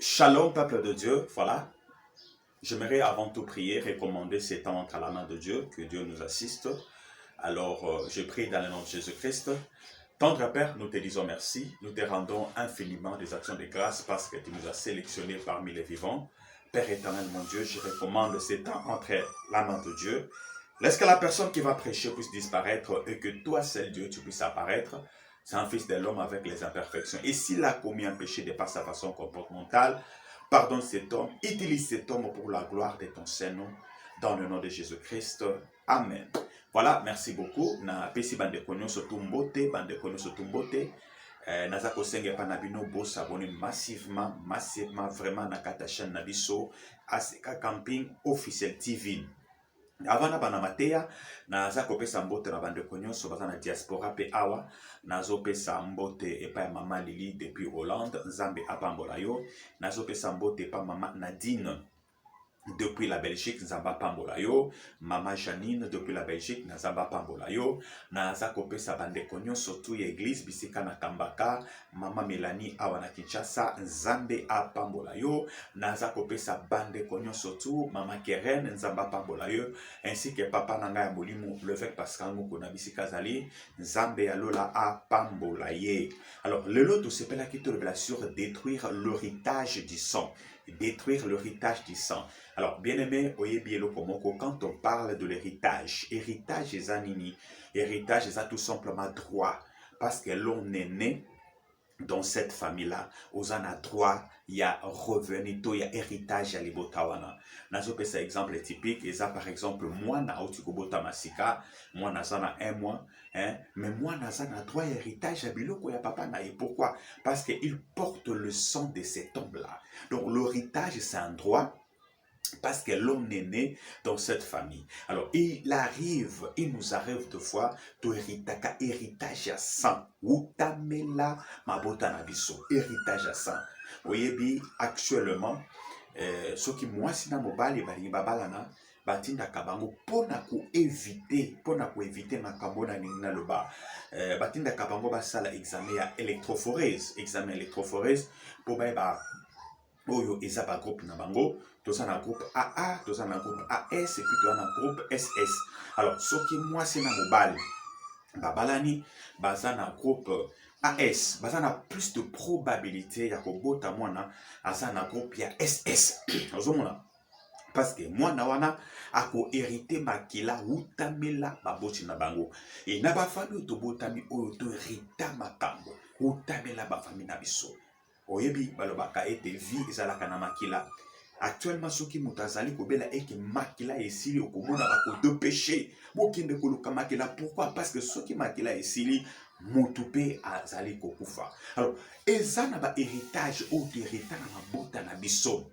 Shalom, peuple de Dieu. Voilà, j'aimerais avant tout prier, recommander ces temps entre la main de Dieu, que Dieu nous assiste. Alors, je prie dans le nom de Jésus-Christ. Tendre Père, nous te disons merci, nous te rendons infiniment des actions de grâce parce que tu nous as sélectionnés parmi les vivants. Père éternel, mon Dieu, je recommande ces temps entre la main de Dieu. Laisse que la personne qui va prêcher puisse disparaître et que toi, seul Dieu, tu puisses apparaître. C'est un fils de l'homme avec les imperfections. Et s'il a commis un péché de par sa façon comportementale, pardonne cet homme, utilise cet homme pour la gloire de ton Saint-Nom, dans le nom de Jésus-Christ. Amen. Voilà, merci beaucoup. Na pesi bande konyo so tumbote, bande konyo so tumbote. Naza kosenge pa na bino bo s'abonner massivement, vraiment na kata chaîne na biso ACK Camping Officiel TV. Avant na bana mateya naza kopesa mbote na bande konyo so baza na diaspora pe awa nazo pesa mbote epa ya mama Lili depuis Hollande, Nzambe apambola yo. Nazo pesa mbote epa mama Nadine depuis la Belgique, Nzamba Pambola yo. Mama Janine depuis la Belgique, Nzamba Pambola yo. Naza kopesa bande konyo surtout église bisika na Kambaka, Mama Mélanie awa na Kinshasa, Nzambe apambola yo. Naza kopesa bande konyo surtout Mama Keren, Nzamba pambola yo, ainsi que papa nanga ya molimo l'évêque Pascal Mukuna bisika zali, Nzambe alola apambola ye. Alors le lot s'appelle qui te révèle sur détruire l'héritage du sang. Détruire l'héritage du sang. Alors, bien-aimé, Oyebielo Komoko, quand on parle de l'héritage, héritage est anini, héritage est tout simplement droit, parce que l'on est né dans cette famille-là, aux a droit, il y a revenu, il y a héritage à l'Ibotawana. Nazo pesa exemple typique, et ça par exemple, moi na Otikobota Masika, moi na zana un mois, hein, mais moi na zana droit héritage à Biloko ya papa na. Et pourquoi? Parce qu'il porte le sang de cet homme-là. Donc l'héritage c'est un droit, parce que l'homme est né dans cette famille. Alors, il nous arrive de fois, to héritage à sang. Utamela mabota nabiso, héritage à sang. Oyebi, actuellement, ce qui moi, si na mobile, bali babalana, batinda kabango, pona ku éviter makambo na ningna loba. Batinda kabango basala examen ya électrophorèse, pour ba oyo eza ba groupe na bango, toza na groupe AA, toza na groupe AS et puis toza na groupe SS. Alors soki moi c'est na mobile babalani baza na groupe AS, baza na plus de probabilité ya kobota mwana aza na groupe ya SS. Ozomona parce que mwana wana ako hérité makila utamela baboti na bango. Et na ba famille tobotami oyo to hérita makambo utamela ba famille na biso. Oyebi balobaka ete vie ezalaka na makila. Actuellement soki mutazali kobela eke makila esili okomona bako de péché. Bokende koluka makila. Pourquoi? Parce que soki makila esili mutupe azali kokufa. Alors ezana ba héritage ou hérita na mabota na biso.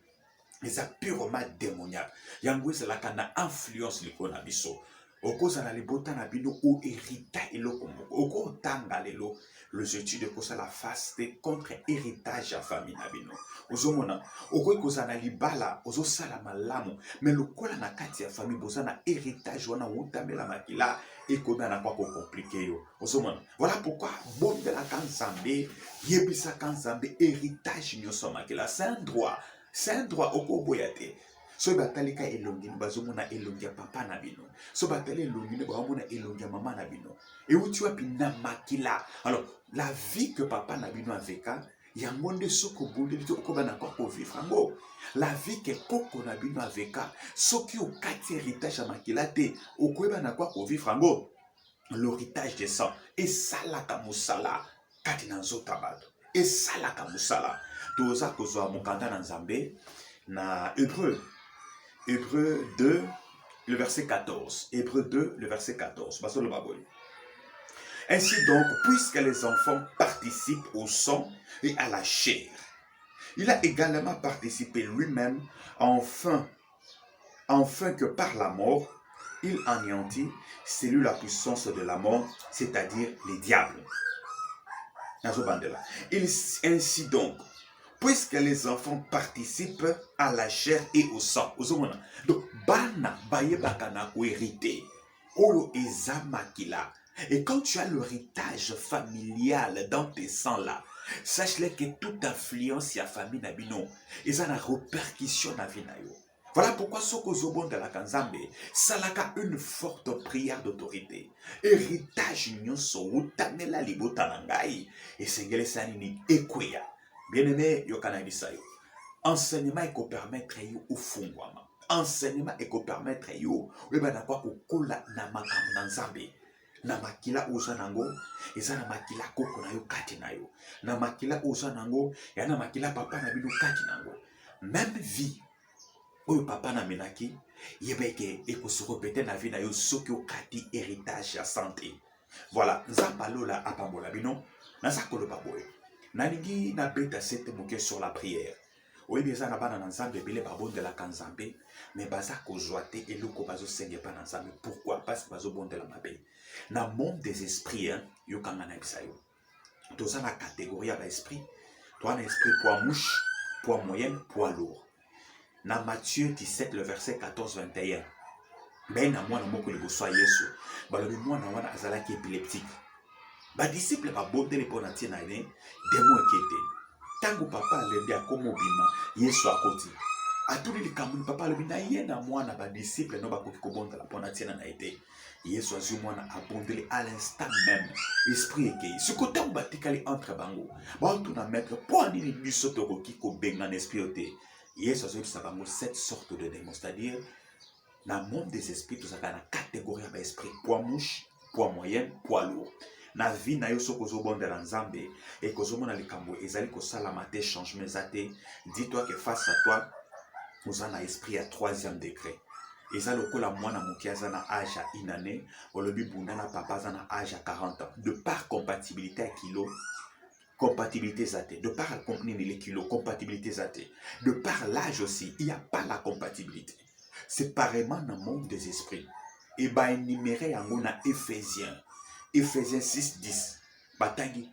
Eza purement démoniaque. Yango ezalaka na influence liko na biso. Okozala libota na bino ou hérita eloko moko. Oko tanga lelo les études de la faste contre héritage à famille na bino. Ozomona, oko kozana libala, ozo sala malamu, mais le kola na kati ya famille bozana héritage wana utamela makila et koda na kwa ko compliqué yo. Ozomona. Voilà pourquoi bon de la kanzambe, yebisa kanzambe héritage nyoso makila, c'est un droit. C'est un droit oko boyate. So batalika elongi bazomona elongi ya papa na bino. So batali elongi bazomona elongi ya maman na bino. Et où tu as pina makila. Alors, la vie que papa na bino a vécu, il y a monde de soko bonde de ko bana ko vivre ngo. La vie que koko na bino a vécu, soki o kati héritage ya makila te, o ko bana ko vivre ngo. L'héritage de sang et salaka musala kati na nzota bato. Et salaka musala. Toza kozwa mokanda na Nzambe na Hébreu 2, le verset 14. Hébreu 2, le verset 14. Ainsi donc, puisque les enfants participent au sang et à la chair, il a également participé lui-même, afin que par la mort, il anéantit celui la puissance de la mort, c'est-à-dire les diables. Ainsi donc, puisque les enfants participent à la chair et au sang. Donc, bana baye bakana ko hérité. Olo eza makila. Et quand tu as l'héritage familial dans tes sangs là, Sache-le que toute influence ya famille na bino, ils ont une répercussion na vie na yo. Voilà pourquoi soko zobon de la kanzambe, salaka une forte prière d'autorité. Héritage nyonso utamela libota na ngai, esengele sanini ekweya. Bien-aimé yokana bisayo. Enseignement eko permettre yo ufungwama. Enseignement eko permettre yo webana kwa kokola na makambo na nzambe. Na makila oza nango, eza na makila koko na yo kati na yo. Na makila oza nango, ya na makila papa na bino kati nango. Même vie, oyo papa na menaki, yebeke eko se répéter na vie na yo soki o kati héritage ya santé. Voilà, nzamba lola apambola bino, naza koloba boye. Nalingi na beta sete moke sur la prière. Oui, bien na bana na nzambe bele babondela kanzambe, mais baza kozwa te eloko bazo senge pa na nzambe. Pourquoi? Parce que bazo bondela mabe. Na monde des esprits, hein, yo kanga na bisayo. Toza na catégorie ya ba esprit, toi na esprit poids mouche, poids moyenne, poids lourd. Na Matthieu 17 le verset 14-21. Ben na mwana moko liboso Yesu, balobi mwana wana azalaki épileptique. Ba disciple ba bondele pona tina ne demo ekete. Tango papa alebi akomo bima Yesu akoti. Atuli likambu papa alebi na ye na mwana ba disciple no bakoki kobondela pona tina na ete. Yesu azu mwana abondeli à l'instant même. Esprit ekei. Ce côté on batikali entre bango. Ba on na mettre pour nini biso tokoki ko benga na esprit ote. Yesu azu bisa bango cette sorte de démons, c'est-à-dire dans le monde des esprits, tout ça dans la catégorie d'esprit poids mouche, poids moyen, poids lourd. Na vie na yo soko zo bonde la nzambe et kozo mona likambo ezali ko salamate changement zate. Dis-toi que face à toi, nous avons un esprit à 3e degré. Eza lokola mwana moki aza na âge à une année, olobi bunda na papa aza na âge à 40 ans. De par compatibilité à kilo, compatibilité zate. De par les kilos, compatibilité zate. De par l'âge aussi, il n'y a pas la compatibilité. Séparément dans le monde des esprits. Et bah énuméré yango na Éphésiens. Éphésiens 6-10. Batangi.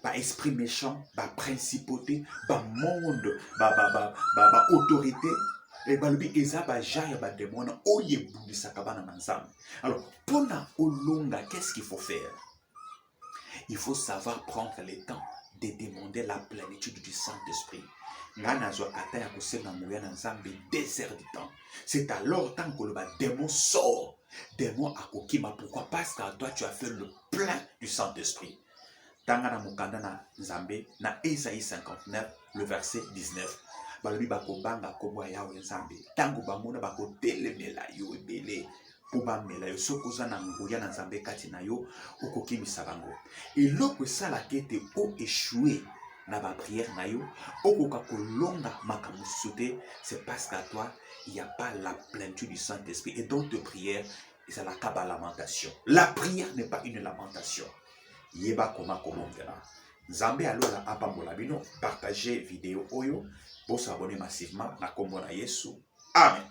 Ba esprit méchant, ba principauté, ba monde, ba autorité. Et bah lui eza ba jaya ba démon oye bundisa kabana nansam. Alors, pona olonga, qu'est-ce qu'il faut faire? Il faut savoir prendre le temps de demander la plénitude du Saint-Esprit. C'est alors tant que le démon sort, démon akokima. Pourquoi? Parce que toi tu as fait le plein du Saint-Esprit. Tangana mukanda na Nzambe na Isaïe 59 le verset 19. Balobi bako banga kobo ya Nzambe. Tango bamona bako telemela yo ebele. Pour bamela yo sokoza na nguya na Nzambe kati na yo okokimisa bango. Et loko sala kete o échoué na ba prière na yo okoka kolonga makambo sote, c'est parce qu'à toi il n'y a pas la plénitude du Saint-Esprit et donc de prière c'est la kaba lamentation. La prière n'est pas une lamentation. Yeba koma komongela. Nzambe alola apambola bino, partagez vidéo oyo, pour s'abonner massivement na kombo na Yesu. Amen.